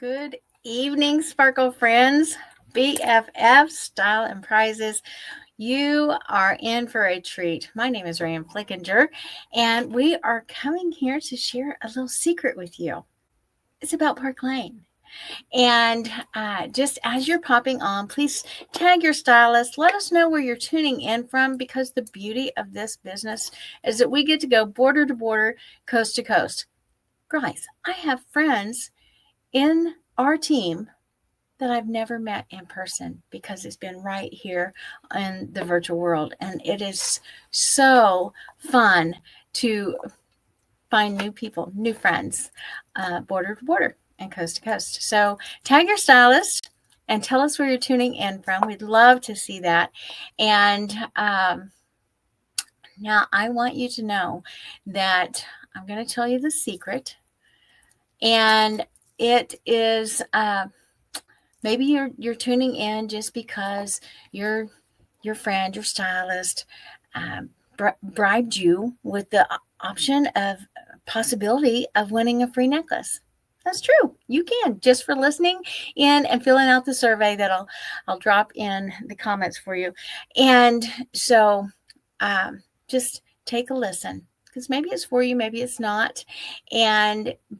Good evening, Sparkle friends, BFF, Style and Prizes. You are in for a treat. My name is Ryan Flickinger, and we are coming here to share a little secret with you. It's about Park Lane. And just as you're popping on, please tag your stylist. Let us know where you're tuning in from, because the beauty of this business is that we get to go border to border, coast to coast. Guys, I have friends in our team that I've never met in person because it's been right here in the virtual world. And it is so fun to find new people, new friends, border to border and coast to coast. So tag your stylist and tell us where you're tuning in from. We'd love to see that. And now I want you to know that I'm going to tell you the secret. And it is maybe you're tuning in just because your friend, your stylist, bribed you with the option of possibility of winning a free necklace. That's true. You can, just for listening in and filling out the survey that I'll drop in the comments for you. And so just take a listen, because maybe it's for you, maybe it's not.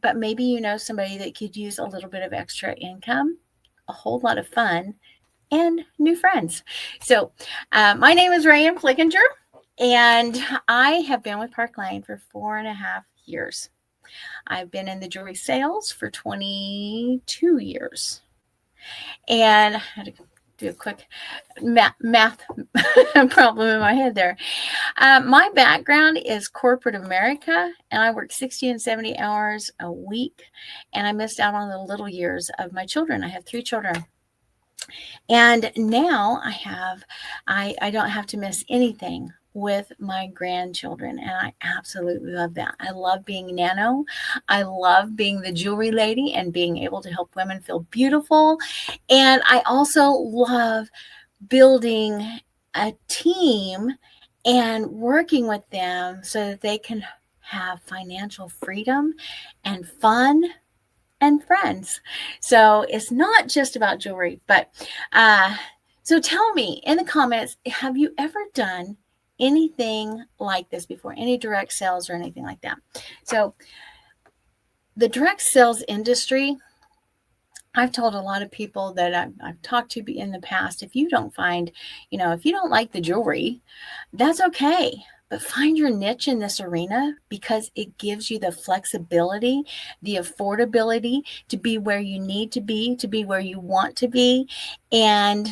But maybe you know somebody that could use a little bit of extra income, a whole lot of fun, and new friends. So my name is Rayan Flickinger, and I have been with Park Lane for 4.5 years. I've been in the jewelry sales for 22 years. And I had to do a quick math problem in my head there. My background is corporate America, and I worked 60 and 70 hours a week, and I missed out on the little years of my children. I have 3 children. And now I don't have to miss anything with my grandchildren, and I absolutely love that. I love being nano. I love being the jewelry lady and being able to help women feel beautiful. And I also love building a team and working with them so that they can have financial freedom and fun and friends. So it's not just about jewelry, but so tell me in the comments, have you ever done anything like this before? Any direct sales or anything like that? So the direct sales industry, I've told a lot of people that I've talked to in the past, if you don't if you don't like the jewelry, that's okay. But find your niche in this arena, because it gives you the flexibility, the affordability to be where you need to be where you want to be. And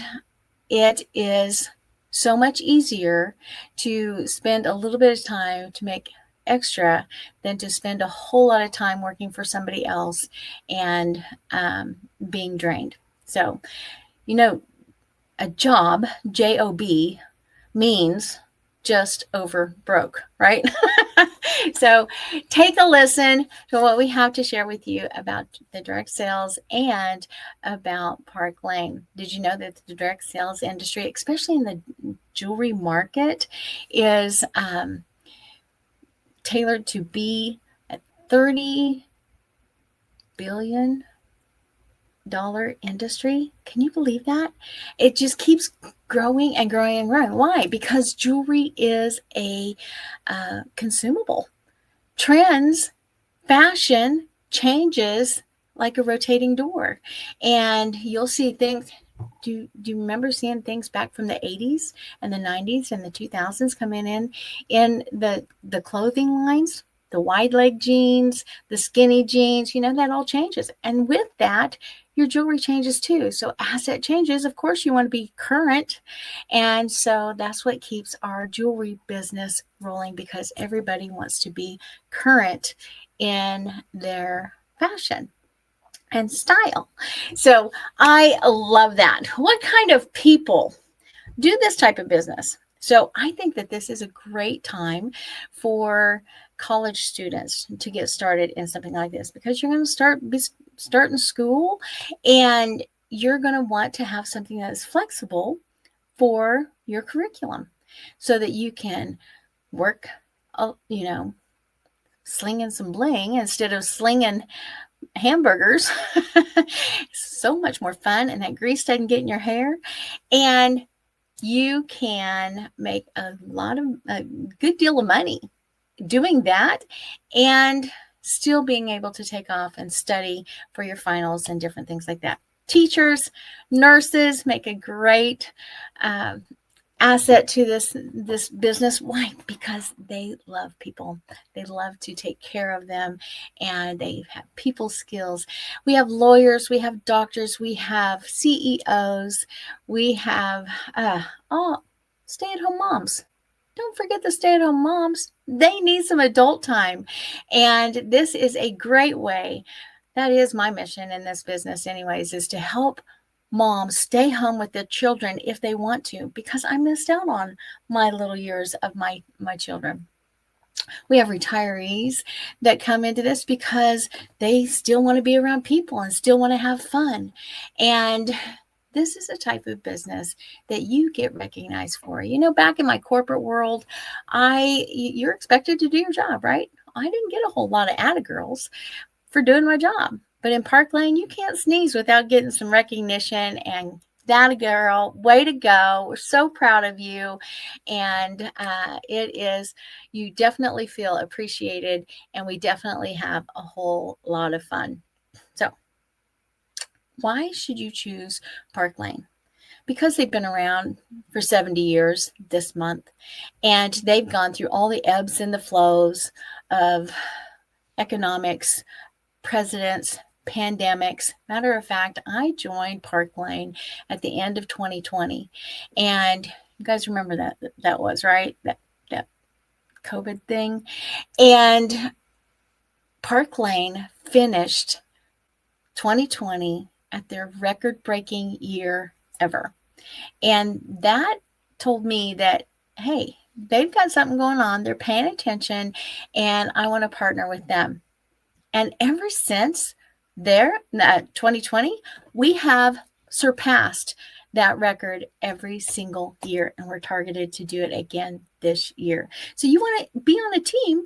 it is so much easier to spend a little bit of time to make extra than to spend a whole lot of time working for somebody else and being drained. So, a job, J.O.B, means just over broke, right? So take a listen to what we have to share with you about the direct sales and about Park Lane. Did you know that the direct sales industry, especially in the jewelry market, is tailored to be a $30 billion industry? Can you believe that? It just keeps growing and growing and growing. Why? Because jewelry is a consumable. Trends, fashion changes like a rotating door, and you'll see things. Do you remember seeing things back from the 80s and the 90s and the 2000s coming in the clothing lines? The wide leg jeans, the skinny jeans, that all changes. And with that, your jewelry changes too. So as that changes, of course, you want to be current. And so that's what keeps our jewelry business rolling, because everybody wants to be current in their fashion and style. So I love that. What kind of people do this type of business? So I think that this is a great time for college students to get started in something like this, because you're going to start in school, and you're going to want to have something that is flexible for your curriculum so that you can work, slinging some bling instead of slinging hamburgers. So much more fun, and that grease doesn't get in your hair. And you can make a good deal of money doing that, and still being able to take off and study for your finals and different things like that. Teachers, nurses make a great asset to this business. Why? Because they love people. They love to take care of them, and they have people skills. We have lawyers, we have doctors, we have CEOs, we have all stay-at-home moms. Don't forget the stay-at-home moms. They need some adult time, and this is a great way. That is my mission in this business anyways, is to help moms stay home with their children if they want to, because I missed out on my little years of my children. We have retirees that come into this because they still want to be around people and still want to have fun. And this is a type of business that you get recognized for. You know, back in my corporate world, you're expected to do your job, right? I didn't get a whole lot of attagirls for doing my job. But in Park Lane, you can't sneeze without getting some recognition. And that girl, way to go. We're so proud of you. And you definitely feel appreciated, and we definitely have a whole lot of fun. So why should you choose Park Lane? Because they've been around for 70 years this month, and they've gone through all the ebbs and the flows of economics, presidents, pandemics. Matter of fact, I joined Park Lane at the end of 2020. And you guys remember that was, right? That COVID thing. And Park Lane finished 2020 at their record-breaking year ever. And that told me that, hey, they've got something going on. They're paying attention, and I want to partner with them. And ever since 2020, we have surpassed that record every single year, and we're targeted to do it again this year. So you want to be on a team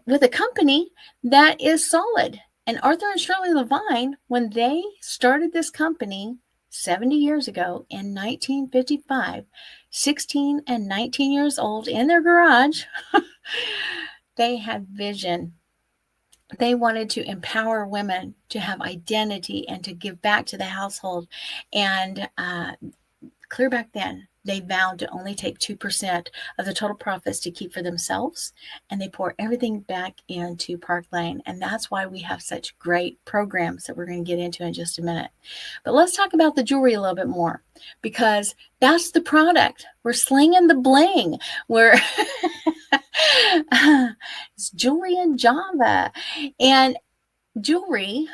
with a company that is solid. And Arthur and Shirley Levine, when they started this company 70 years ago in 1955, 16 and 19 years old in their garage, they had vision. They wanted to empower women to have identity and to give back to the household. And clear back then, they vowed to only take 2% of the total profits to keep for themselves, and they pour everything back into Park Lane. And that's why we have such great programs that we're going to get into in just a minute. But let's talk about the jewelry a little bit more, because that's the product. We're slinging the bling. It's jewelry in Java. And jewelry,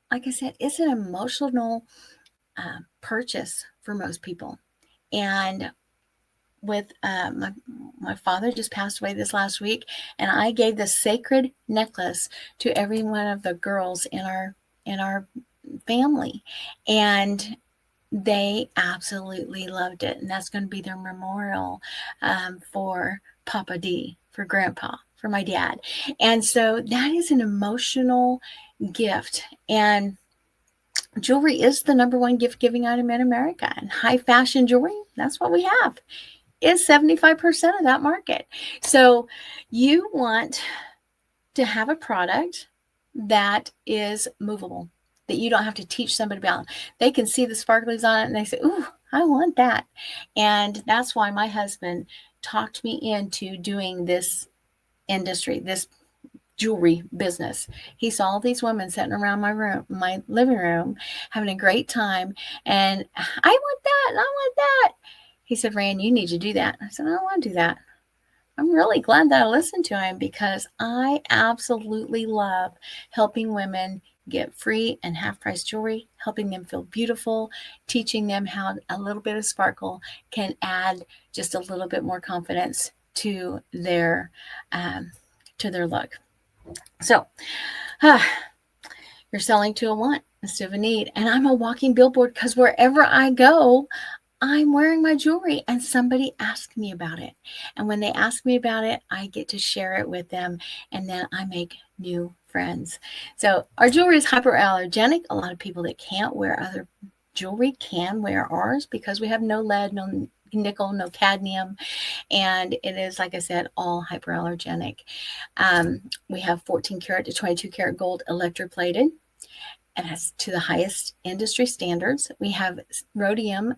like I said, is an emotional purchase for most people. And with my father just passed away this last week, and I gave the sacred necklace to every one of the girls in our family, and they absolutely loved it. And that's going to be their memorial for Papa D, for Grandpa, for my dad. And so that is an emotional gift. And jewelry is the number one gift giving item in America. And high fashion jewelry, that's what we have, is 75% of that market. So you want to have a product that is movable, that you don't have to teach somebody about. They can see the sparklies on it and they say, ooh, I want that. And that's why my husband talked me into doing this industry, this jewelry business. He saw all these women sitting around my living room, having a great time. And I want that. And I want that. He said, Rand, you need to do that. I said, I don't want to do that. I'm really glad that I listened to him, because I absolutely love helping women get free and half price jewelry, helping them feel beautiful, teaching them how a little bit of sparkle can add just a little bit more confidence to their look. So you're selling to a want instead of a need. And I'm a walking billboard, because wherever I go, I'm wearing my jewelry and somebody asks me about it. And when they ask me about it, I get to share it with them, and then I make new friends. So our jewelry is hypoallergenic. A lot of people that can't wear other jewelry can wear ours because we have no lead, no nickel, no cadmium, and it is, like I said, all hypoallergenic. We have 14 karat to 22 karat gold electroplated, and that's to the highest industry standards. We have rhodium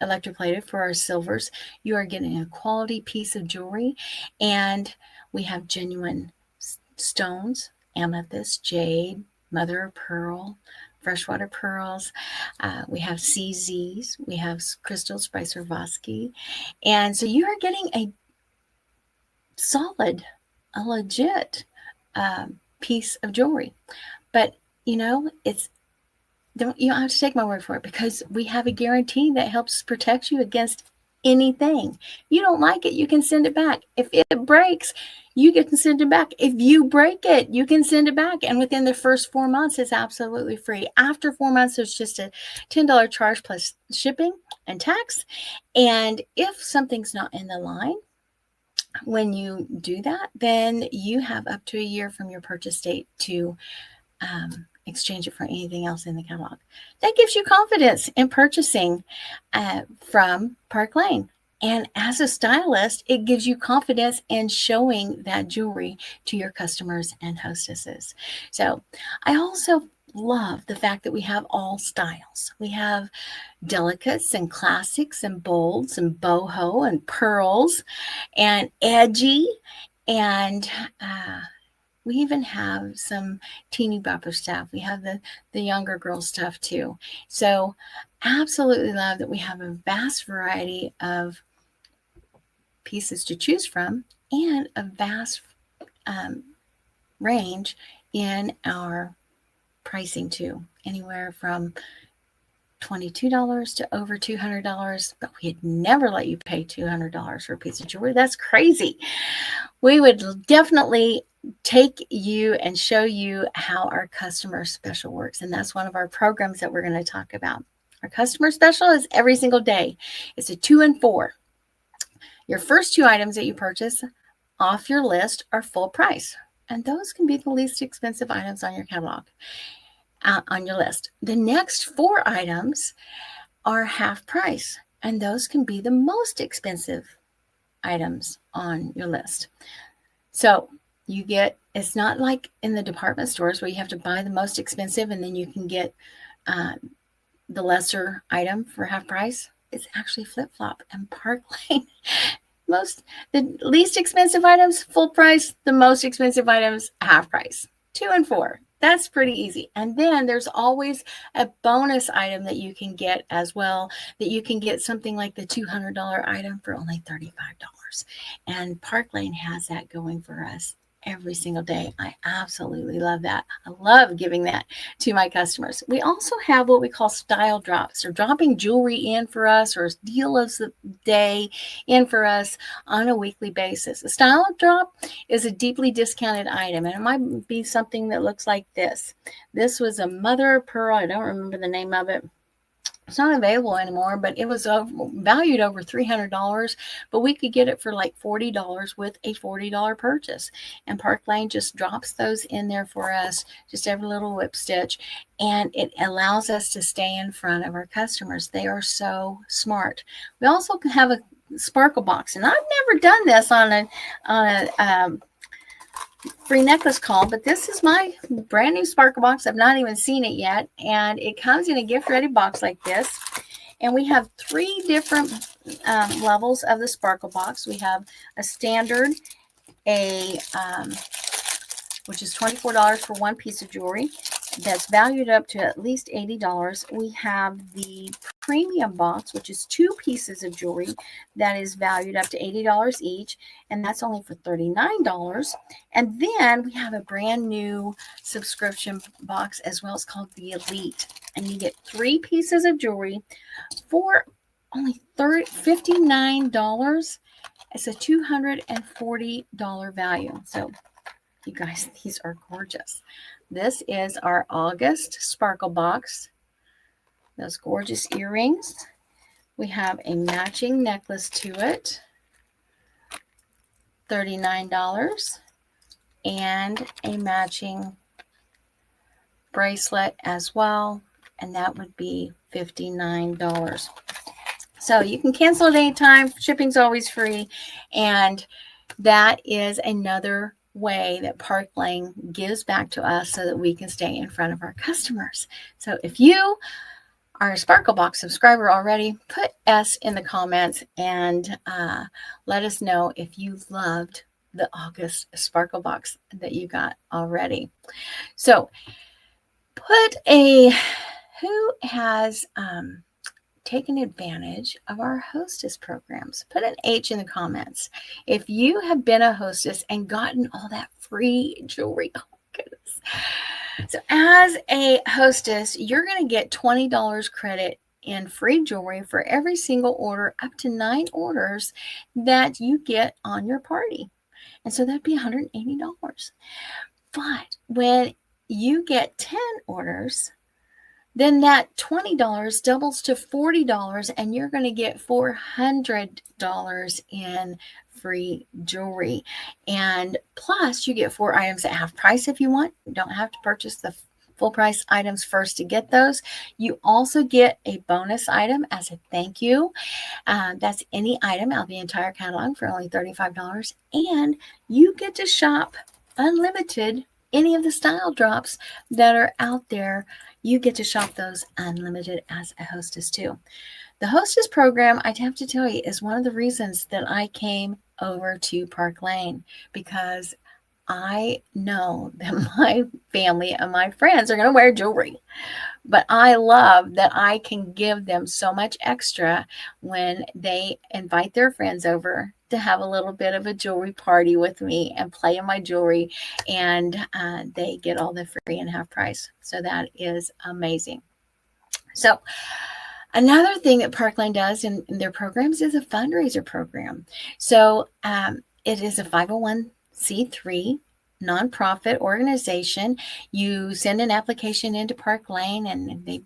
electroplated for our silvers. You are getting a quality piece of jewelry, and we have genuine stones, amethyst, jade, mother of pearl, freshwater pearls. We have CZs. We have crystals by Swarovski. And so you are getting a solid, a legit piece of jewelry. But, you don't have to take my word for it, because we have a guarantee that helps protect you against anything. You don't like it, you can send it back. If it breaks, you can send it back. If you break it, you can send it back. And within the first 4 months, it's absolutely free. After 4 months, there's just a $10 charge plus shipping and tax. And if something's not in the line, when you do that, then you have up to a year from your purchase date to exchange it for anything else in the catalog. That gives you confidence in purchasing from Park Lane. And as a stylist, it gives you confidence in showing that jewelry to your customers and hostesses. So I also love the fact that we have all styles. We have delicates and classics and bolds and boho and pearls and edgy, and we even have some teeny bopper stuff. We have the younger girl stuff too. So absolutely love that we have a vast variety of pieces to choose from, and a vast range in our pricing too. Anywhere from $22 to over $200, but we'd never let you pay $200 for a piece of jewelry. That's crazy. We would definitely take you and show you how our customer special works. And that's one of our programs that we're going to talk about. Our customer special is every single day. It's a 2 and 4. Your first 2 items that you purchase off your list are full price. And those can be the least expensive items on your catalog, on your list. The next 4 items are half price. And those can be the most expensive items on your list. So it's not like in the department stores where you have to buy the most expensive and then you can get the lesser item for half price. It's actually flip-flop. And Park Lane, the least expensive items, full price, the most expensive items, half price. 2 and 4. That's pretty easy. And then there's always a bonus item that you can get as well, that you can get something like the $200 item for only $35. And Park Lane has that going for us every single day. I absolutely love that. I love giving that to my customers. We also have what we call style drops. They're dropping jewelry in for us, or deal of the day in for us on a weekly basis. A style drop is a deeply discounted item, and it might be something that looks like this. This was a mother of pearl. I don't remember the name of it. It's not available anymore, but it was valued over $300, but we could get it for like $40 with a $40 purchase. And Park Lane just drops those in there for us, just every little whip stitch, and it allows us to stay in front of our customers. They are so smart. We also have a sparkle box, and I've never done this on a free necklace call, but this is my brand new sparkle box. I've not even seen it yet, and it comes in a gift ready box like this. And we have 3 different levels of the sparkle box. We have a standard, which is $24 for one piece of jewelry. That's valued up to at least $80. We have the premium box, which is 2 pieces of jewelry that is valued up to $80 each, and that's only for $39. And then we have a brand new subscription box as well. It's called the Elite, and you get 3 pieces of jewelry for only $59. It's a $240 value. So you guys, these are gorgeous. This is our August sparkle box. Those gorgeous earrings. We have a matching necklace to it, $39, and a matching bracelet as well, and that would be $59. So you can cancel at any time. Shipping's always free, and that is another way that Park Lane gives back to us so that we can stay in front of our customers. So if you are a Sparkle Box subscriber already, put S in the comments and let us know if you loved the August Sparkle Box that you got already. So who has taken advantage of our hostess programs? Put an H in the comments. If you have been a hostess and gotten all that free jewelry, oh goodness. So as a hostess, you're going to get $20 credit in free jewelry for every single order, up to 9 orders that you get on your party. And so that'd be $180. But when you get 10 orders, then that $20 doubles to $40, and you're going to get $400 in free jewelry. And plus, you get 4 items at half price if you want. You don't have to purchase the full price items first to get those. You also get a bonus item as a thank you. That's any item out of the entire catalog for only $35. And you get to shop unlimited any of the style drops that are out there. You get to shop those unlimited as a hostess too. The hostess program, I have to tell you, is one of the reasons that I came over to Park Lane, because I know that my family and my friends are going to wear jewelry. But I love that I can give them so much extra when they invite their friends over to have a little bit of a jewelry party with me and play in my jewelry, and they get all the free and half price. So that is amazing. So another thing that Park Lane does in their programs is a fundraiser program. So it is a 501c3 nonprofit organization. You send an application into Park Lane, and they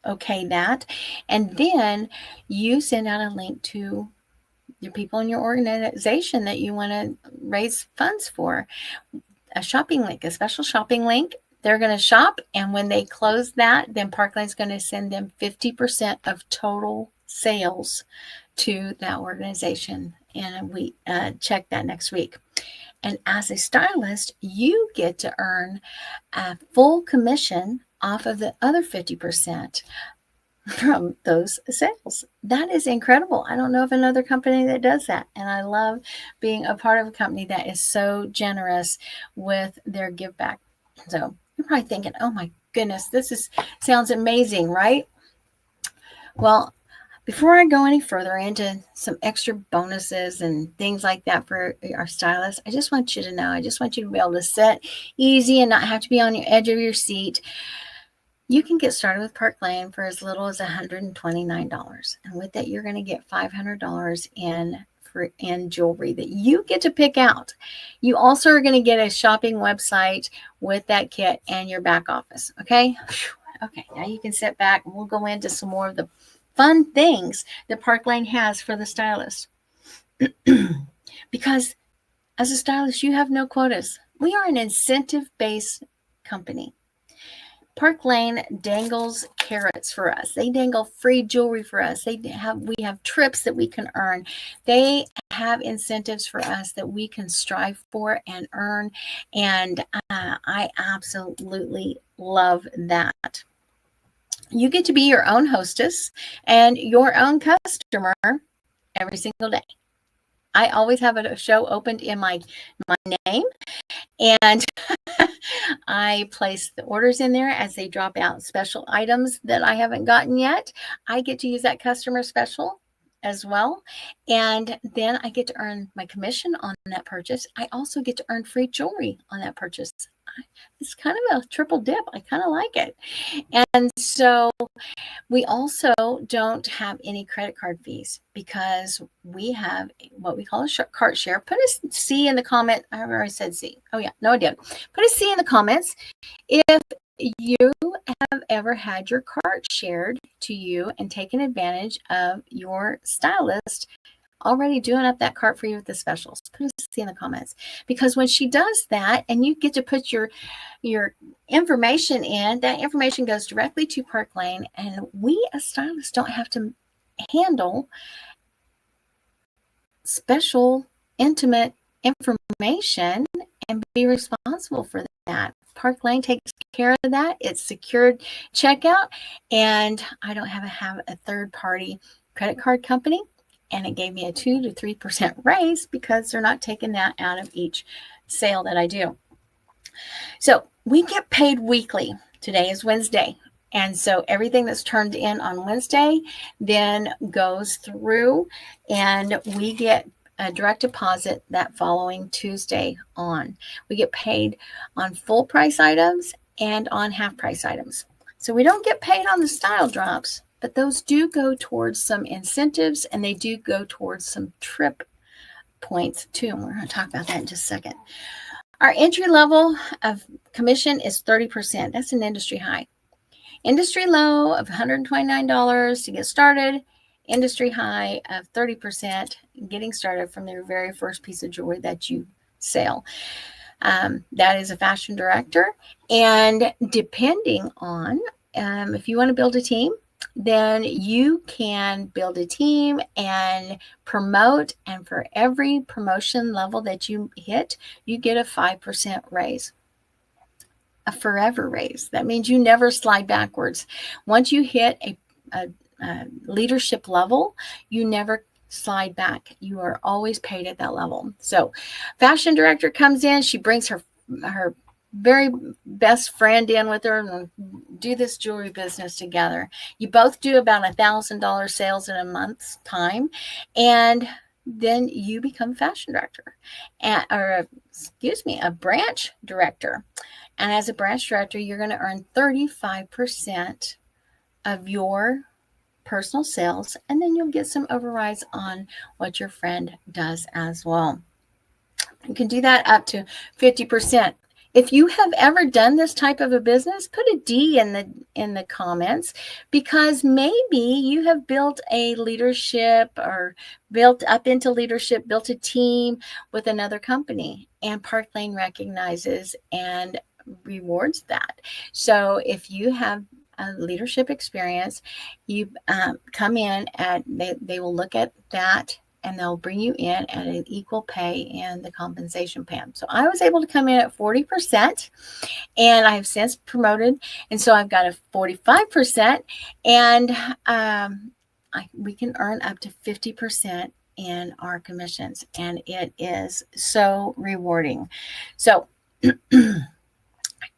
okay that, and then you send out a link to your people in your organization that you want to raise funds for. A shopping link, a special shopping link. They're going to shop, and when they close that, then Park Lane's going to send them 50% of total sales to that organization, and we check that next week. And as a stylist, you get to earn a full commission off of the other 50% from those sales. That is incredible. I don't know of another company that does that. And I love being a part of a company that is so generous with their give back. So you're probably thinking, oh my goodness, sounds amazing, right? Well, before I go any further into some extra bonuses and things like that for our stylists, I just want you to know, I just want you to be able to sit easy and not have to be on the edge of your seat. You can get started with Park Lane for as little as $129. And with that, you're going to get $500 in jewelry that you get to pick out. You also are going to get a shopping website with that kit and your back office. Okay. Okay. Now you can sit back and we'll go into some more of the fun things that Park Lane has for the stylist. Because as a stylist, you have no quotas. We are an incentive-based company. Park Lane dangles carrots for us. They dangle free jewelry for us. We have trips that we can earn. They have incentives for us that we can strive for and earn. And I absolutely love that. You get to be your own hostess and your own customer every single day. I always have a show opened in my name, and I place the orders in there as they drop out special items that I haven't gotten yet. I get to use that customer special as well. And then I get to earn my commission on that purchase. I also get to earn free jewelry on that purchase. It's kind of a triple dip. I kind of like it. And so we also don't have any credit card fees because we have what we call a cart share. Put a C in the comment. I already said C. Oh, yeah. No, I did. Put a C in the comments if you have ever had your cart shared to you and taken advantage of your stylist already doing up that cart for you with the specials? Put a C in the comments. Because when she does that and you get to put your information in, that information goes directly to Park Lane, and we as stylists don't have to handle special, intimate information and be responsible for that. Park Lane takes care of that. It's secured checkout, and I don't have a third-party credit card company, and it gave me a 2 to 3% raise because they're not taking that out of each sale that I do. So we get paid weekly. Today is Wednesday. And so everything that's turned in on Wednesday then goes through, and we get a direct deposit that following Tuesday on. We get paid on full price items and on half price items. So we don't get paid on the style drops, but those do go towards some incentives, and they do go towards some trip points too. And we're going to talk about that in just a second. Our entry level of commission is 30%. That's an industry high. Industry low of $129 to get started. Industry high of 30% getting started from their very first piece of jewelry that you sell. That is a fashion director. And depending on if you want to build a team, then you can build a team and promote. And for every promotion level that you hit, you get a 5% raise. A forever raise. That means you never slide backwards. Once you hit a leadership level, you never slide back. You are always paid at that level. So fashion director comes in, she brings her very best friend in with her, and do this jewelry business together. You both do about $1,000 sales in a month's time, and then you become fashion director, a branch director. And as a branch director, you're going to earn 35% of your personal sales, and then you'll get some overrides on what your friend does as well. You can do that up to 50%. If you have ever done this type of a business, put a D in the comments, because maybe you have built a leadership or built up into leadership, built a team with another company, and Park Lane recognizes and rewards that. So if you have a leadership experience, you come in and they will look at that, and they'll bring you in at an equal pay in the compensation plan. So I was able to come in at 40%, and I have since promoted, and so I've got a 45%, and we can earn up to 50% in our commissions, and it is so rewarding. So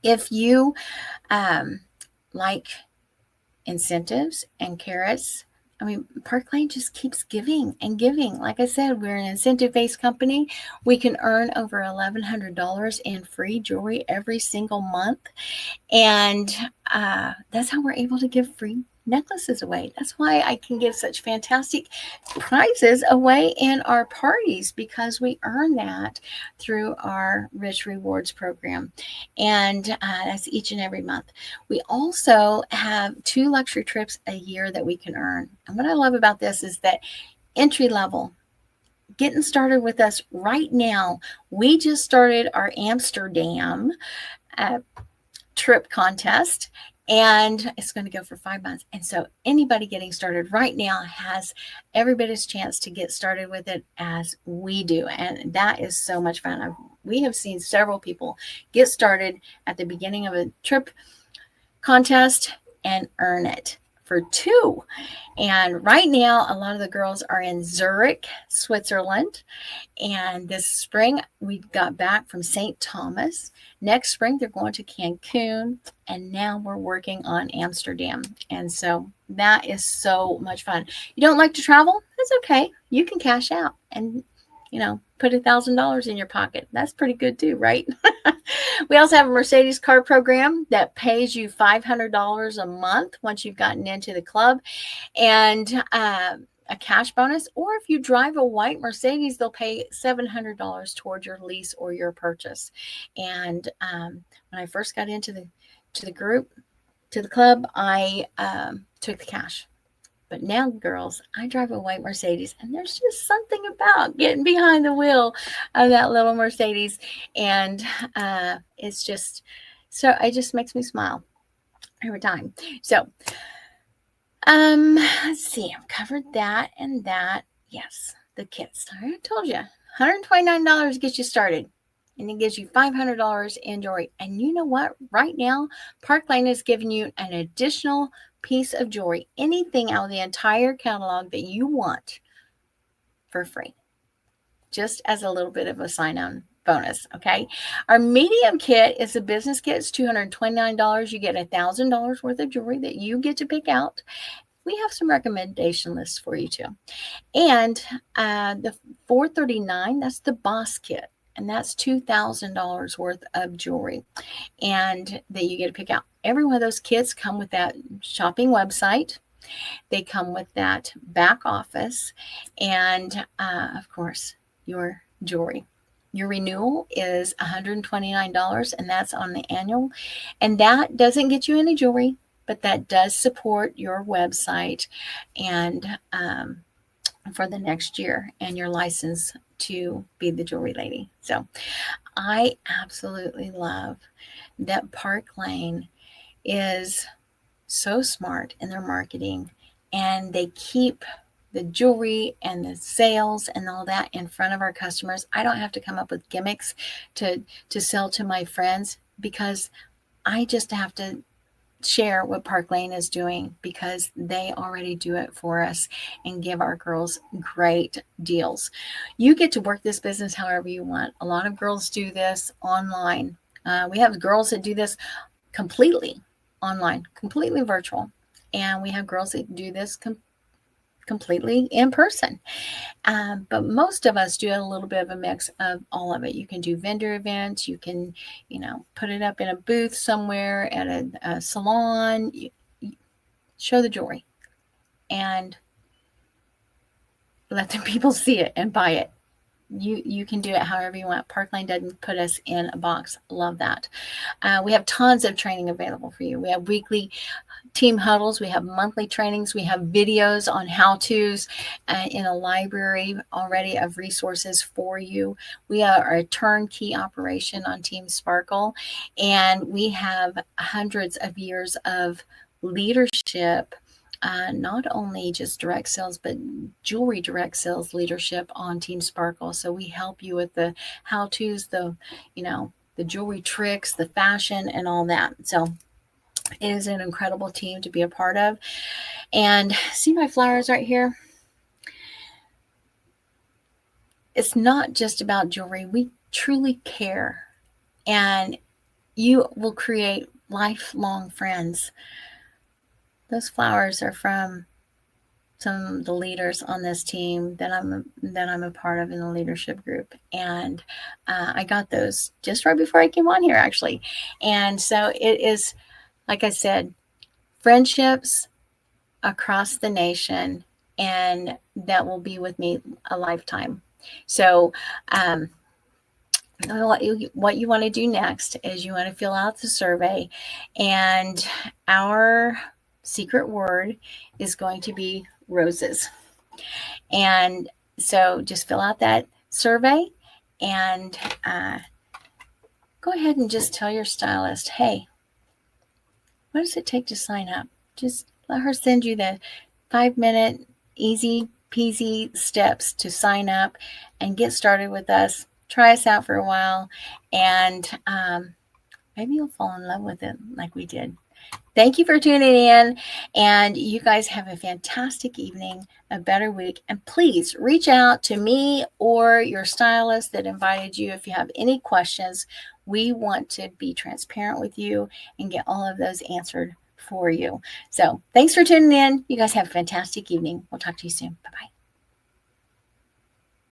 if you like incentives and carrots, I mean, Park Lane just keeps giving and giving. Like I said, we're an incentive-based company. We can earn over $1,100 in free jewelry every single month. And that's how we're able to give free necklaces away. That's why I can give such fantastic prizes away in our parties, because we earn that through our Rich Rewards program. And that's each and every month. We also have 2 luxury trips a year that we can earn. And what I love about this is that entry level, getting started with us right now. We just started our Amsterdam trip contest, and it's going to go for 5 months. And so anybody getting started right now has every bit as chance to get started with it as we do. And that is so much fun. We have seen several people get started at the beginning of a trip contest and earn it for 2. And right now, a lot of the girls are in Zurich, Switzerland. And this spring, we got back from St. Thomas. Next spring, they're going to Cancun. And now we're working on Amsterdam. And so that is so much fun. You don't like to travel? That's okay. You can cash out and, put $1,000 in your pocket. That's pretty good too, right? We also have a Mercedes card program that pays you $500 a month once you've gotten into the club, and a cash bonus. Or if you drive a white Mercedes, they'll pay $700 towards your lease or your purchase. And when I first got into the club, I took the cash. But now, girls, I drive a white Mercedes, and there's just something about getting behind the wheel of that little Mercedes, and it's just so it just makes me smile every time. So, let's see, I've covered that and that. Yes, the kits. I told you, $129 gets you started. And it gives you $500 in jewelry. And you know what? Right now, Park Lane is giving you an additional piece of jewelry, anything out of the entire catalog that you want, for free, just as a little bit of a sign-on bonus. Okay, our medium kit is a business kit. It's $229. You get $1,000 worth of jewelry that you get to pick out. We have some recommendation lists for you too. And the $439, that's the boss kit. And that's $2,000 worth of jewelry, and that you get to pick out. Every one of those kits come with that shopping website. They come with that back office, and of course, your jewelry. Your renewal is $129, and that's on the annual. And that doesn't get you any jewelry, but that does support your website and for the next year and your license to be the jewelry lady. So I absolutely love that Park Lane is so smart in their marketing, and they keep the jewelry and the sales and all that in front of our customers. I don't have to come up with gimmicks to sell to my friends, because I just have to share what Park Lane is doing, because they already do it for us and give our girls great deals. You get to work this business however you want. A lot of girls do this online. We have girls that do this completely online, completely virtual. And we have girls that do this completely in person. But most of us do a little bit of a mix of all of it. You can do vendor events. You can, put it up in a booth somewhere at a salon. You show the jewelry and let the people see it and buy it. You can do it however you want. Park Lane doesn't put us in a box. Love that. We have tons of training available for you. We have weekly team huddles. We have monthly trainings. We have videos on how-tos in a library already of resources for you. We are a turnkey operation on Team Sparkle, and we have hundreds of years of leadership, not only just direct sales, but jewelry direct sales leadership on Team Sparkle. So we help you with the how-tos, the jewelry tricks, the fashion, and all that. So it is an incredible team to be a part of. And see my flowers right here? It's not just about jewelry. We truly care. And you will create lifelong friends. Those flowers are from some of the leaders on this team that I'm a part of in the leadership group. And I got those just right before I came on here, actually. And so it is, like I said, friendships across the nation, and that will be with me a lifetime. So what you want to do next is you want to fill out the survey, and our secret word is going to be roses. And so just fill out that survey, and go ahead and just tell your stylist, hey, what does it take to sign up? Just let her send you the 5-minute easy peasy steps to sign up and get started with us. Try us out for a while, and maybe you'll fall in love with it like we did. Thank you for tuning in, and you guys have a fantastic evening, a better week. And please reach out to me or your stylist that invited you if you have any questions. We want to be transparent with you and get all of those answered for you. So thanks for tuning in. You guys have a fantastic evening. We'll talk to you soon. Bye-bye.